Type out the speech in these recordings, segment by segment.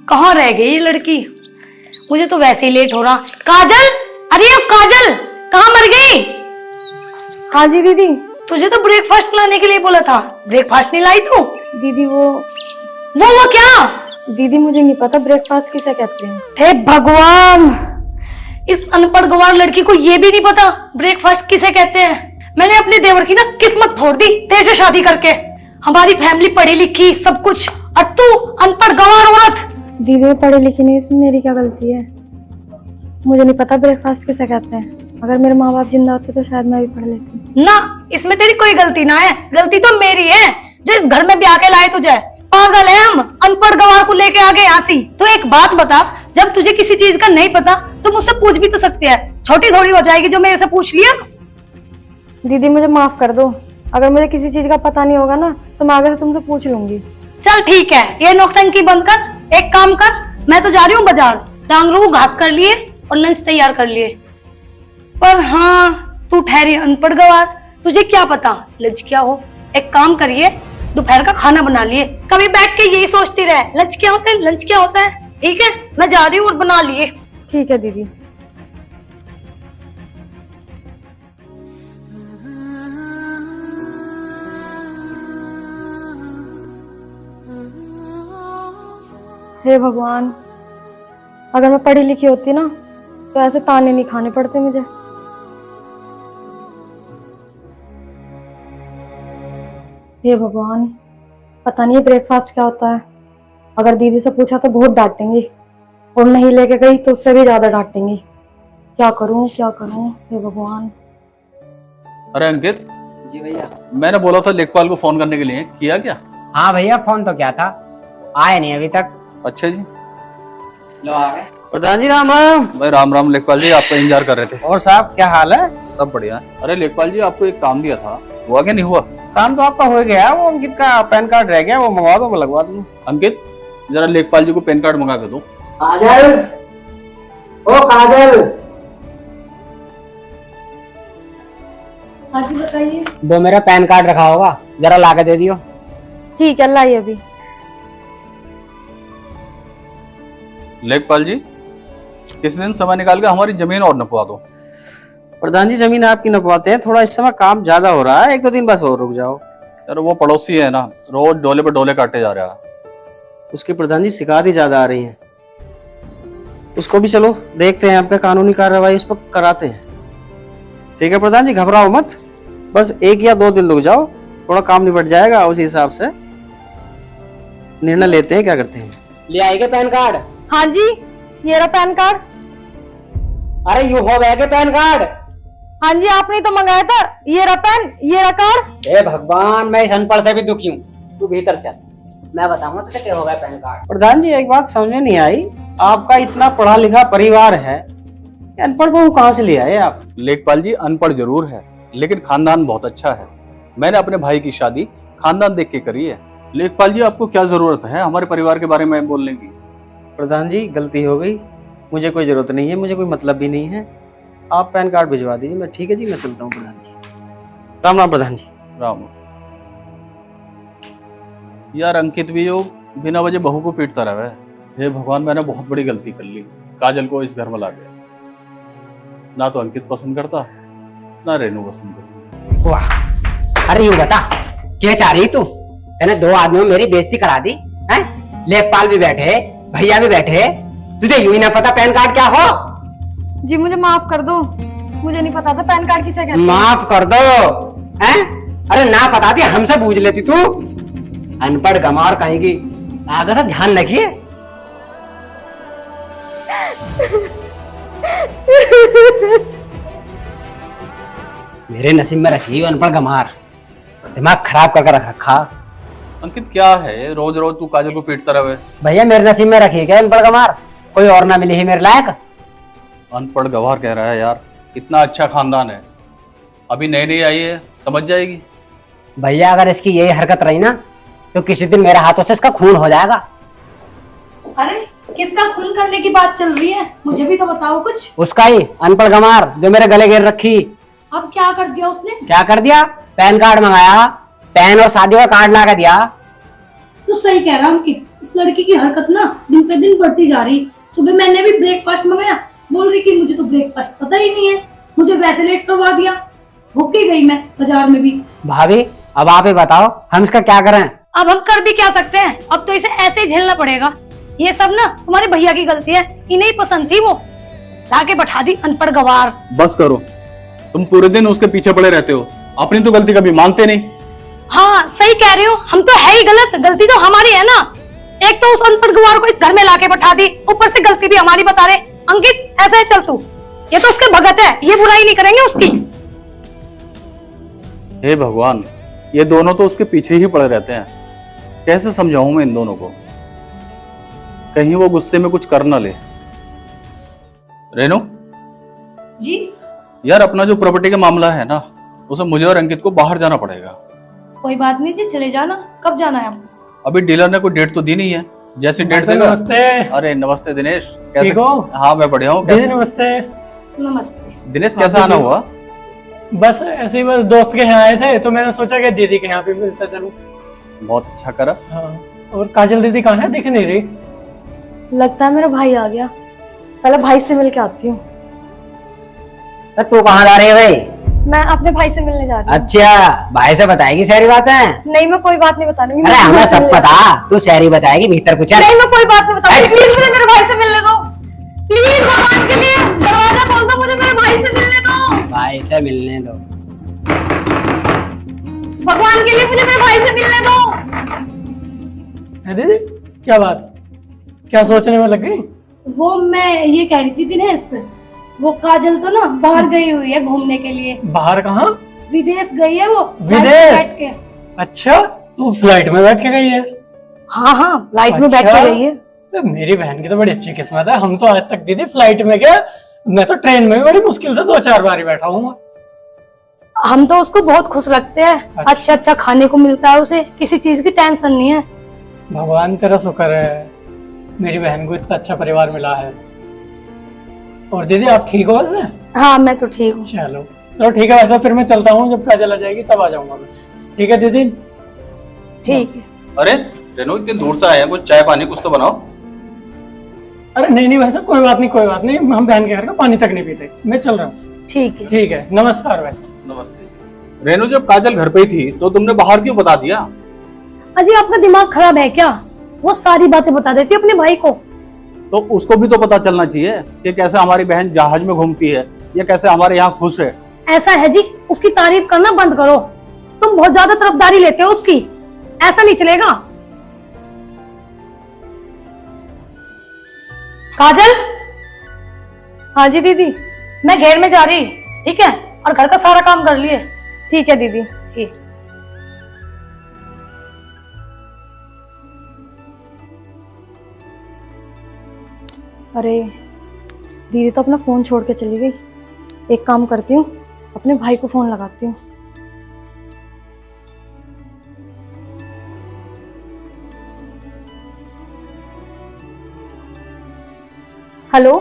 कहाँ रह गई ये लड़की? मुझे तो वैसे ही लेट हो रहा। काजल, अरे अब काजल कहाँ मर गई? हाँ जी दीदी। तुझे तो ब्रेकफास्ट लाने के लिए बोला था, ब्रेकफास्ट नहीं लाई तू? दीदी वो क्या? दीदी मुझे नहीं पता ब्रेकफास्ट किसे कहते हैं। हे भगवान, इस अनपढ़ गंवार लड़की को ये भी नहीं पता ब्रेकफास्ट किसे कहते हैं। मैंने अपने देवर की ना किस्मत फोड़ दी तेरे से शादी करके। हमारी फैमिली पढ़ी लिखी सब कुछ, और तू अनपढ़ गंवार औरत। दीदी मैं पढ़ी लिखी नहीं, इसमें मेरी क्या गलती है? मुझे नहीं पता ब्रेकफास्ट किसे कहते हैं। अगर मेरे माँ बाप जिंदा होते तो शायद मैं भी पढ़ लेती। ना, इसमें तेरी कोई गलती ना है, गलती तो मेरी है जो इस घर में ब्याह के लाए तुझे। पागल है हम, अनपढ़ गंवार को लेके आ गए आसी। तो एक बात बता, जब तुझे किसी चीज का नहीं पता तो मुझसे पूछ भी तो सकती है। छोटी थोड़ी हो जाएगी जो मेरे से पूछ लिया। दीदी मुझे माफ कर दो, अगर मुझे किसी चीज का पता नहीं होगा ना तो मैं आगे से तुमसे पूछ लूंगी। चल ठीक है, ये नौटंकी बंद कर। एक काम कर, मैं तो जा रही हूँ बाजार, डांगरू घास कर लिए और लंच तैयार कर लिए। पर हाँ, तू ठहरी अनपढ़ गंवार, तुझे क्या पता लंच क्या हो। एक काम करिए, दोपहर का खाना बना लिए। कभी बैठ के यही सोचती रहे लंच क्या होता है, लंच क्या होता है। ठीक है, मैं जा रही हूँ और बना लिए। ठीक है दीदी। हे भगवान, अगर मैं पढ़ी लिखी होती ना तो ऐसे ताने नहीं खाने पड़ते मुझे। हे भगवान, पता नहीं ब्रेकफास्ट क्या होता है। अगर दीदी से पूछा तो बहुत डांटेंगी, और नहीं लेके गई तो उससे भी ज्यादा डांटेंगी। क्या करूं क्या करूं, हे भगवान। अरे अंकित जी भैया। मैंने बोला था लेखपाल को फोन करने के लिए, किया क्या? हाँ भैया, फोन तो क्या था, आए नहीं अभी तक। अच्छा जी। लो आ गए। प्रधान जी राम राम। भाई राम राम लेखपाल जी, आपका इंतजार कर रहे थे। और साहब क्या हाल है? सब बढ़िया है। अरे लेखपाल जी, आपको एक काम दिया था, हुआ क्या नहीं हुआ? काम तो आपका हो गया, वो अंकित का पैन कार्ड रह गया, वो मंगवा दो, मैं लगवा दूंगा। अंकित जरा लेखपाल जी को पैन कार्ड मंगा के दो। काजल, ओ काजल। हाँ जी बताइए। वो मेरा पैन कार्ड रखा होगा, जरा ला के दे दियो। ठीक है, लाइए अभी। लेखपाल जी, किस दिन समय निकाल के हमारी जमीन और नपवा दो। प्रधान जी जमीन आपकी नपवाते हैं, थोड़ा इस समय काम ज्यादा हो रहा है, एक दो दिन बस और रुक जाओ। यार वो पड़ोसी है ना, रोज डोले पे डोले काटे जा रहा है। उसकी प्रधान जी शिकायत ही ज्यादा आ रही है, उसको भी चलो देखते हैं, आपका कानूनी कार्रवाई उस पर कराते हैं। ठीक है प्रधान जी, घबराओ मत, बस एक या दो दिन रुक जाओ, थोड़ा काम निपट जाएगा, उस हिसाब से निर्णय लेते हैं क्या करते हैं। ले आएगा पैन कार्ड? हाँ जी, ये रहा पैन कार्ड। अरे यू हो गए पैन कार्ड? हाँ जी, आपने तो मंगाया था। ये रहा पैन, ये रहा कार्ड। हे भगवान, मैं इस अनपढ़ से भी दुखी हूँ। तू भीतर चल, मैं बताऊंगा तुझे क्या हो गया पैन कार्ड। प्रधान जी एक बात समझ में नहीं आई, आपका इतना पढ़ा लिखा परिवार है, अनपढ़ बहू कहाँ से ले आए आप? लेखपाल जी अनपढ़ जरूर है, लेकिन खानदान बहुत अच्छा है। मैंने अपने भाई की शादी खानदान देख के करी है। लेखपाल जी आपको क्या जरूरत है हमारे परिवार के बारे में बोलने की? प्रधान जी गलती हो गई, मुझे कोई जरूरत नहीं है, मुझे कोई मतलब भी नहीं है, आप पैन कार्ड भिजवा दीजिए। मैं ठीक है जी, मैं चलता हूँ प्रधान जी। राम राम प्रधान जी। राम। यार अंकित भी यो बिना वजह बहू को पीटता रहा है। हे भगवान, मैंने बहुत बड़ी गलती कर ली, काजल को इस घर में ला गया। ना तो अंकित पसंद करता, ना रेनू पसंद करती। वाह, अरे यू बता क्या चाह रही तू? मैंने दो आदमियों में मेरी बेइज्जती करा दी है? लेखपाल भी बैठे, भैया भी बैठे, तुझे यूं ही ना पता पैन कार्ड क्या हो? जी मुझे माफ कर दो, मुझे नहीं पता था पैन कार्ड किसे कहते हैं। माफ कर दो हैं? अरे ना पता थी हमसे पूछ लेती तू। अनपढ़ गंवार कहीं की, आगे से ध्यान रखिए। मेरे नसीब में रखी अनपढ़ गंवार, दिमाग खराब करके रख रखा। अंकित क्या है, रोज रोज तू काजल को पीटता रहे? भैया मेरे नसीब में रखी क्या अनपढ़ गंवार, कोई और ना मिली है मेरे लायक। अनपढ़ गवार कह रहा है यार, इतना अच्छा खानदान है, अभी नई नई आई है, समझ जाएगी। भैया अगर इसकी यही हरकत रही ना तो किसी दिन मेरे हाथों से इसका खून हो जाएगा। अरे किसका खून करने की बात चल रही है, मुझे भी तो बताओ कुछ। उसका ही, अनपढ़ गंवार जो मेरे गले घेर रखी। अब क्या कर दिया उसने? क्या कर दिया? पैन कार्ड मंगाया, पैन और शादी का कार्ड ला के दिया। तो सही कह रहा हूँ कि इस लड़की की हरकत ना दिन पे दिन बढ़ती जा रही। सुबह मैंने भी ब्रेकफास्ट मंगाया, बोल रही कि मुझे तो ब्रेकफास्ट पता ही नहीं है, मुझे वैसे लेट करवा दिया। भूख ही गई मैं बाजार में भी। भाभी अब आप ही बताओ हम इसका क्या करें? अब हम कर भी क्या सकते हैं, अब तो इसे ऐसे ही झेलना पड़ेगा। ये सब ना तुम्हारे भैया की गलती है, इन्हें ही पसंद थी वो, लाके बैठा दी अनपढ़ गवार। बस करो, तुम पूरे दिन उसके पीछे पड़े रहते हो, अपनी तो गलती कभी मानते नहीं। हाँ सही कह रही हो, हम तो है ही गलत, गलती तो हमारी है ना। एक तो उस अनपढ़ गवार को इस घर में लाके बैठा दी, ऊपर से गलती भी हमारी बता रहे। अंकित ऐसा है, चल तू, ये तो उसके भगत है, ये बुराई नहीं करेंगे उसकी। हे भगवान, ये दोनों तो उसके पीछे ही पड़े रहते हैं, कैसे समझाऊं मैं इन दोनों को, कहीं वो गुस्से में कुछ कर ना ले। रेनू जी यार, अपना जो प्रॉपर्टी का मामला है ना, उसे मुझे और अंकित को बाहर जाना पड़ेगा। कोई बात नहीं जी, चले जाना। कब जाना है आपको? अभी डीलर ने कोई डेट तो दी नहीं है, जैसी डेट देगा। नमस्ते। अरे नमस्ते दिनेश, कैसे? ठीक हो? हाँ मैं बढ़िया हूँ। दीदी नमस्ते। नमस्ते। दिनेश कैसा आना हुआ? बस ऐसे ही, बस दोस्त के यहाँ आए थे तो मैंने सोचा कि दीदी के यहाँ पे मिलता चलूं। बहुत अच्छा करा। हाँ, और काजल दीदी कहाँ है, दिख नहीं रही। लगता है मेरा भाई आ गया, पहले भाई से मिल के आती हूँ। तू कहाँ जा रही है भाई? मैं अपने भाई से मिलने जा रही हूँ। अच्छा, भाई से बताएगी सारी बातें? नहीं, मैं कोई बात नहीं बताऊंगी। अरे हमें सब पता, तू सारी बताएगी, भीतर कुछ नहीं, मैं कोई बात नहीं बताऊंगी। प्लीज मुझे मेरे भाई से मिलने दो, प्लीज भगवान के लिए दरवाजा खोल दो, मुझे मेरे भाई से मिलने दो। भाई से मिलने दो। भगवान के लिए मुझे मेरे भाई से मिलने दो। है दीदी, क्या बात, क्या सोचने में लग गई? वो मैं ये कह रही थी दिनेश, वो काजल तो ना बाहर गई हुई है घूमने के लिए। बाहर कहाँ? विदेश गई है वो, विदेश? फ्लाइट में बैठ के। अच्छा, वो फ्लाइट में बैठ के गई है? हाँ हाँ, फ्लाइट में बैठ अच्छा। के गई है। तो मेरी बहन की तो बड़ी अच्छी किस्मत है, हम तो आज तक दीदी फ्लाइट में गया, मैं तो ट्रेन में भी बड़ी मुश्किल से 2-4 बार ही बैठा हूँ। हम तो उसको बहुत खुश रखते हैं, अच्छा अच्छा खाने को मिलता है उसे, किसी चीज की टेंशन नहीं है। भगवान तेरा शुक्र है, मेरी बहन को इतना अच्छा परिवार मिला है। और दीदी आप ठीक हो वैसे? हाँ मैं तो ठीक हूँ। चलो ठीक है, वैसे फिर मैं चलता हूँ, जब काजल आ जाएगी तब आ जाऊंगा मैं। ठीक है दीदी? ठीक है। अरे रेनू, इतनी दूर से आए हैं, कुछ चाय पानी कुछ तो बनाओ। अरे नहीं नहीं, वैसे कोई बात नहीं, कोई बात नहीं, हम बहन के घर का पानी तक नहीं पीते, मैं चल रहा हूँ। ठीक है। ठीक है, नमस्कार। वैसे नमस्ते। रेनू, जब काजल घर पे ही थी तो तुमने बाहर क्यों बता दिया? अजी आपका दिमाग खराब है क्या? वो सारी बातें बता देती है अपने भाई को। तो उसको भी तो पता चलना चाहिए कि कैसे हमारी बहन जहाज में घूमती है या कैसे हमारे यहाँ खुश है। ऐसा है जी, उसकी तारीफ करना बंद करो, तुम बहुत ज्यादा तरफदारी लेते हो उसकी, ऐसा नहीं चलेगा। काजल। हाँ जी दीदी। मैं घेर में जा रही, ठीक है, और घर का सारा काम कर लिए। ठीक है दीदी। ठीक। अरे दीदी तो अपना फोन छोड़ के चली गई। एक काम करती हूँ, अपने भाई को फोन लगाती हूँ। Hello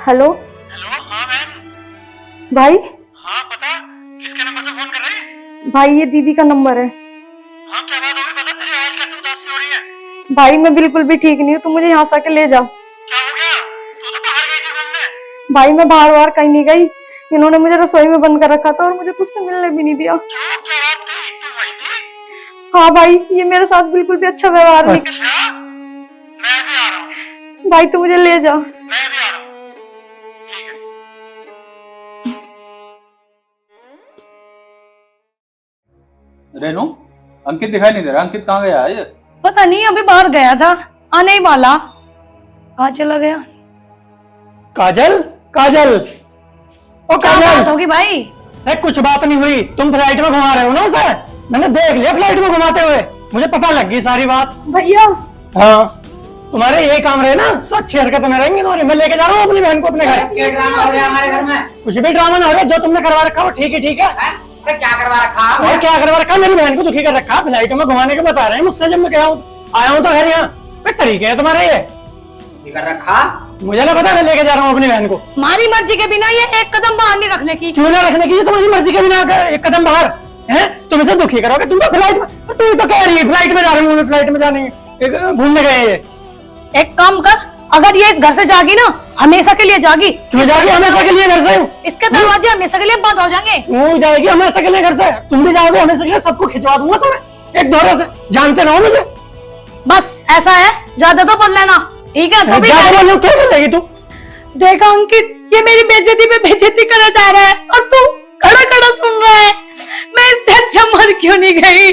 hello. हेलो, हाँ बहन। भाई। हाँ पता, किसके नंबर से फोन कर रही है? भाई ये दीदी का नंबर है। हाँ क्या बात होगी, पता, तेरी आवाज कैसे उदास सी हो रही है? भाई मैं बिल्कुल भी ठीक नहीं हूँ, तुम मुझे यहाँ से आके ले जाओ। क्या हो गया? तू तो बाहर गई थी घूमने। भाई मैं बाहर बाहर कहीं नहीं गई, इन्होंने मुझे रसोई में बंद कर रखा था और मुझे तुझसे मिलने भी नहीं दिया। क्यों, क्या बात थी, तू वही थी? हाँ भाई, ये मेरे साथ बिल्कुल भी अच्छा व्यवहार नहीं। अच्छा, मैं भी आ रहा हूँ। भाई तू मुझे ले जा। मैं भी आ रहा हूँ। ठीक है। रेनू, अंकित दिखाई नहीं दे रहा, अंकित कहाँ गया है ये? पता नहीं, अभी बाहर गया था, आने ही वाला, कहाँ चला गया? काजल, काजल, ओ क्या बात काजल, होगी भाई? कुछ बात नहीं हुई, तुम फ्लाइट में घुमा रहे हो ना उसे? मैंने देख लिया फ्लाइट में घुमाते हुए, मुझे पता लग गई सारी बात। भैया। हाँ, तुम्हारे यही काम रहे ना तो अच्छी हरकतें में रहेंगी तुम्हारी। मैं लेके जा रहा हूँ अपनी बहन को अपने घर। क्या ड्रामा हो रहा है हमारे घर में? कुछ भी ड्रामा ना हो रहा, जो तुमने करवा रखा वो ठीक ही ठीक है। अरे क्या करवा रखा? और क्या करवा रखा, मेरी बहन को दुखी कर रखा, फ्लाइट में घुमाने के बता रहे हैं मुझसे। जब मैं गया हूँ आया हूँ तो घर यहाँ तरीके है तुम्हारे ये कर रखा। मुझे ना पता, मैं लेके जा रहा हूँ अपनी बहन को। हमारी मर्जी के बिना ये एक कदम बाहर नहीं रखने की। क्यों ना रखने की, तुम्हारी मर्जी के बिना एक कदम बाहर। हैं? तुम इसे दुखी करोगे, तुम तो फ्लाइट में, तू तो कह रही है फ्लाइट में जा रही हूँ, फ्लाइट में जाने घूमने गए ये। एक काम कर, अगर ये इस घर से जागी ना, हमेशा के लिए जागी। क्यों जाएगी हमेशा के लिए घर से? इसके दरवाजे हमेशा के लिए बंद हो जाएंगे। क्यों जाएगी हमेशा के लिए घर से? तुम भी जाओगे हमेशा के लिए, सबको खिंचवा दूंगा तुम्हें एक दौरे से, जानते रहो मुझे। बस ऐसा है, ज्यादा तो बदल लेना, ठीक है? तो भी क्या बोल क्या कर लेगी तू? देखा अंकित, ये मेरी बेइज्जती पे बेइज्जती करना चाह रहा है और तू खड़ा खड़ा सुन रहा है। मैं इससे अच्छा मर क्यों नहीं गई?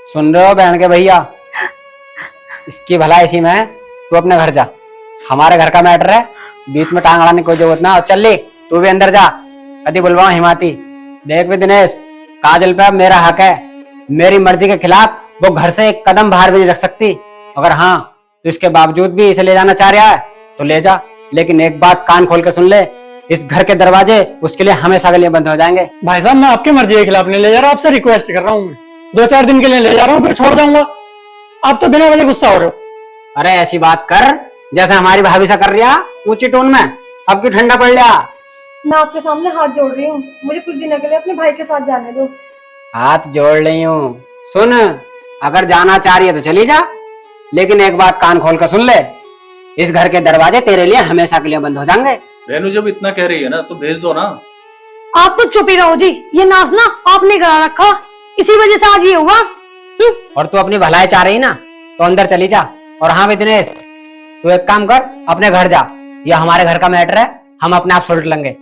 सुन रहे हो बहन के भैया, इसकी भलाई इसी में है। तू अपने घर जा, हमारे घर का मैटर है, बीच में टांग अड़ाने की कोई जरूरत ना। और चल ली, तू भी अंदर जा, कभी बुलवाओ हिमाती। देख भी दिनेश, काजल पे अब मेरा हक है, मेरी मर्जी के खिलाफ वो घर से एक कदम बाहर भी नहीं रख सकती। अगर हाँ तो इसके बावजूद भी इसे ले जाना चाह रहा है तो ले जा, लेकिन एक बात कान खोल के सुन ले, इस घर के दरवाजे उसके लिए हमेशा के लिए बंद हो जाएंगे। भाई साहब मैं आपकी मर्जी के खिलाफ नहीं ले जा रहा, आपसे रिक्वेस्ट कर रहा हूँ। मैं 2-4 दिन के लिए ले जा रहा हूँ, फिर छोड़ जाऊंगा। आप तो बिना वजह गुस्सा हो रहे हो। अरे ऐसी बात कर जैसे हमारी भाभी सा कर रिया, ऊंची टोन में। अब क्यों ठंडा पड़ लिया? मैं आपके सामने हाथ जोड़ रही हूँ, मुझे कुछ दिनों के लिए अपने भाई के साथ जाने दो। हाथ जोड़ रही हूँ, सुन, अगर जाना चाह रही है तो चली जा, लेकिन एक बात कान खोल कर सुन ले, इस घर के दरवाजे तेरे लिए हमेशा के लिए बंद हो जाएंगे। रेनू जब इतना कह रही है ना तो भेज दो ना। आप तो चुप ही रहो जी, ये नाचना आपने करा रखा, इसी वजह से आज ये हुआ। और तू अपनी भलाई चाह रही ना तो अंदर चली जा। और हाँ भी दिनेश, तू एक काम कर, अपने घर जा, यह हमारे घर का मैटर है, हम अपने आप सुलट लेंगे।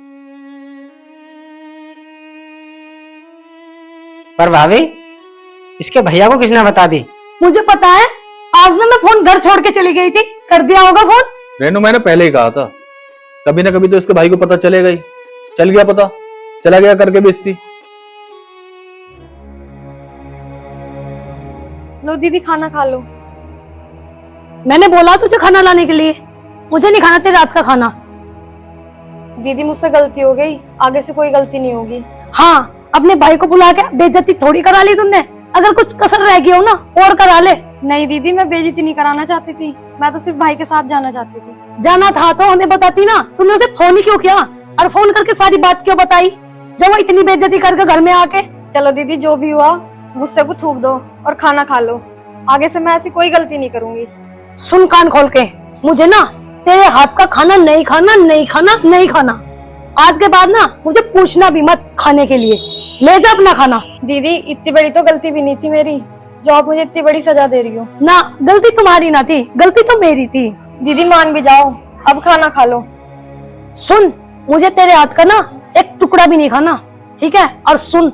पर भाभी, इसके भैया को किसने बता दी? मुझे पता है, आज ना मैं फोन घर छोड़ के चली गई थी, कर दिया होगा फोन। रेनू मैंने पहले ही कहा था, कभी ना कभी तो इसके भाई को पता चलेगा ही। चल गया पता, चला गया करके बेइज्जती। लो दीदी खाना खा लो। मैंने बोला तुझे खाना लाने के लिए, मुझे नहीं खाना तेरी रात का खाना। दीदी मुझसे गलती हो गई, आगे से कोई गलती नहीं होगी। हाँ, अपने भाई को बुला के बेइज्जती थोड़ी करा ली तुमने, अगर कुछ कसर रह गई हो ना और करा ले। नहीं दीदी, मैं बेइज्जती नहीं कराना चाहती थी, मैं तो सिर्फ भाई के साथ जाना चाहती थी। जाना था तो हमें बताती ना, तुमने उसे फोन ही क्यों किया और फोन करके सारी बात क्यों बताई जब वो इतनी बेइज्जती करके घर में आके। चलो दीदी, जो भी हुआ गुस्से को थूक दो और खाना खा लो, आगे से मैं ऐसी कोई गलती नहीं करूंगी। सुन कान खोल के, मुझे ना तेरे हाथ का खाना नहीं खाना, नहीं खाना, नहीं खाना। आज के बाद ना मुझे पूछना भी मत खाने के लिए, ले जा अपना खाना। दीदी इतनी बड़ी तो गलती भी नहीं थी मेरी, जो आप मुझे इतनी बड़ी सजा दे रही हो। ना, गलती तुम्हारी ना थी, गलती तो मेरी थी। दीदी मान भी जाओ, अब खाना खा लो। सुन, मुझे तेरे हाथ का ना एक टुकड़ा भी नहीं खाना, ठीक है? और सुन,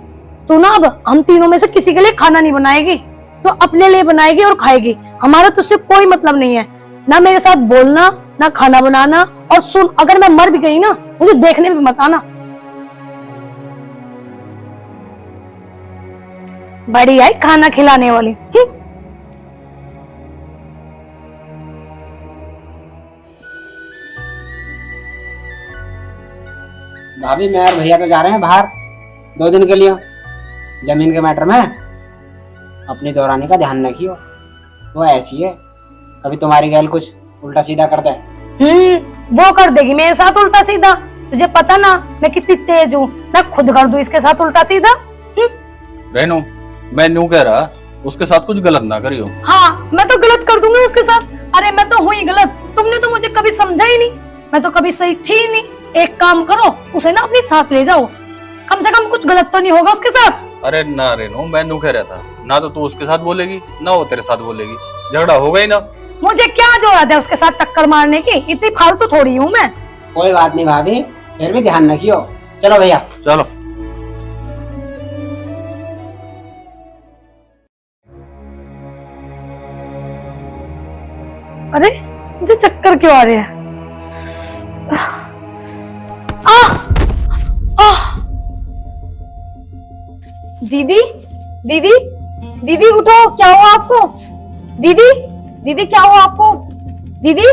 तू ना अब हम तीनों में से किसी के लिए खाना नहीं बनाएगी, तो अपने लिए बनाएगी और खाएगी। हमारा तुझसे कोई मतलब नहीं है, ना मेरे साथ बोलना, ना खाना बनाना। और सुन, अगर मैं मर भी गई ना, मुझे देखने में मत आना। बड़ी आई खाना खिलाने वाली। भाभी, मैं और भैया तो जा रहे हैं बाहर 2 दिन के लिए, जमीन के मैटर में। अपनी दौरानी का ध्यान रखियो, वो ऐसी है, कभी तुम्हारी गैल कुछ उल्टा सीधा कर दे। वो कर देगी मेरे साथ उल्टा सीधा। तुझे पता ना मैं कितनी तेज हूँ, मैं खुद कर दूं इसके साथ उल्टा सीधा। रेनू, मैं न्यू कह रहा, उसके साथ कुछ गलत ना करियो। हाँ, मैं तो गलत कर दूंगी उसके साथ। अरे मैं तो हुई गलत, तुमने तो मुझे कभी समझा ही नहीं, मैं तो कभी सही थी ही नहीं। एक काम करो, उसे ना अपने साथ ले जाओ, कम से कम कुछ गलत तो नहीं होगा उसके साथ। अरे ना रेनू, मैं न्यू कह रहा था ना, तो तू उसके साथ बोलेगी ना वो तेरे साथ बोलेगी, झगड़ा होगा ही ना। मुझे क्या जरूरत है उसके साथ टक्कर मारने की, इतनी फालतू थोड़ी हूँ मैं। कोई बात नहीं भाभी, फिर भी ध्यान रखियो। चलो भैया, चलो। अरे मुझे चक्कर क्यों आ रहे हैं? दीदी दीदी दीदी उठो, क्या हुआ आपको? दीदी दीदी क्या हुआ आपको? दीदी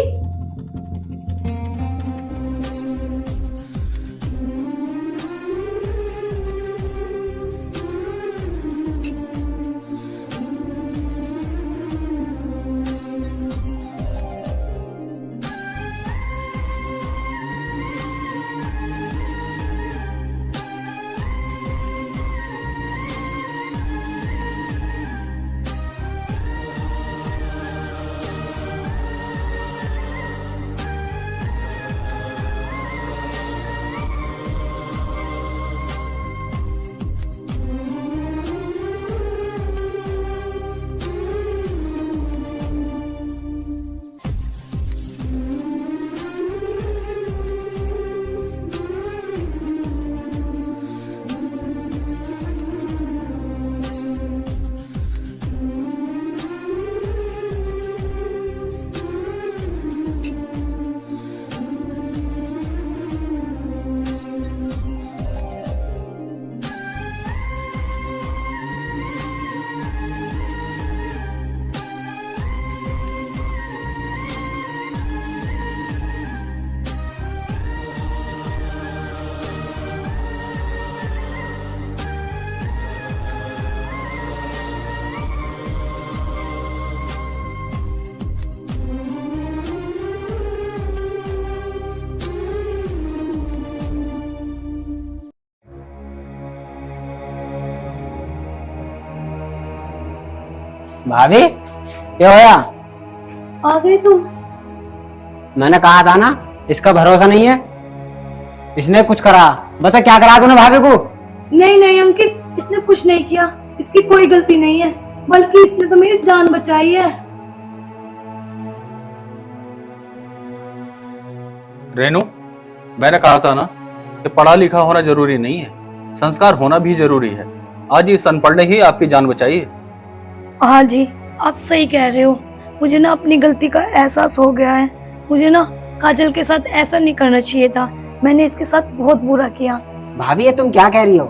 भाभी क्या होया? आ गए तुम? मैंने कहा था ना इसका भरोसा नहीं है, इसने कुछ करा। बता क्या करा तूने भाभी को? नहीं नहीं अंकित, इसने कुछ नहीं किया, इसकी कोई गलती नहीं है, बल्कि इसने तो मेरी जान बचाई है। रेनू, मैंने कहा था ना कि पढ़ा लिखा होना जरूरी नहीं है, संस्कार होना भी जरूरी है। आज इस अनपढ़ ने ही आपकी जान बचाई है। हाँ जी, आप सही कह रहे हो। मुझे ना अपनी गलती का एहसास हो गया है। मुझे ना काजल के साथ ऐसा नहीं करना चाहिए था। मैंने इसके साथ बहुत बुरा किया। भाभी ये तुम क्या कह रही हो?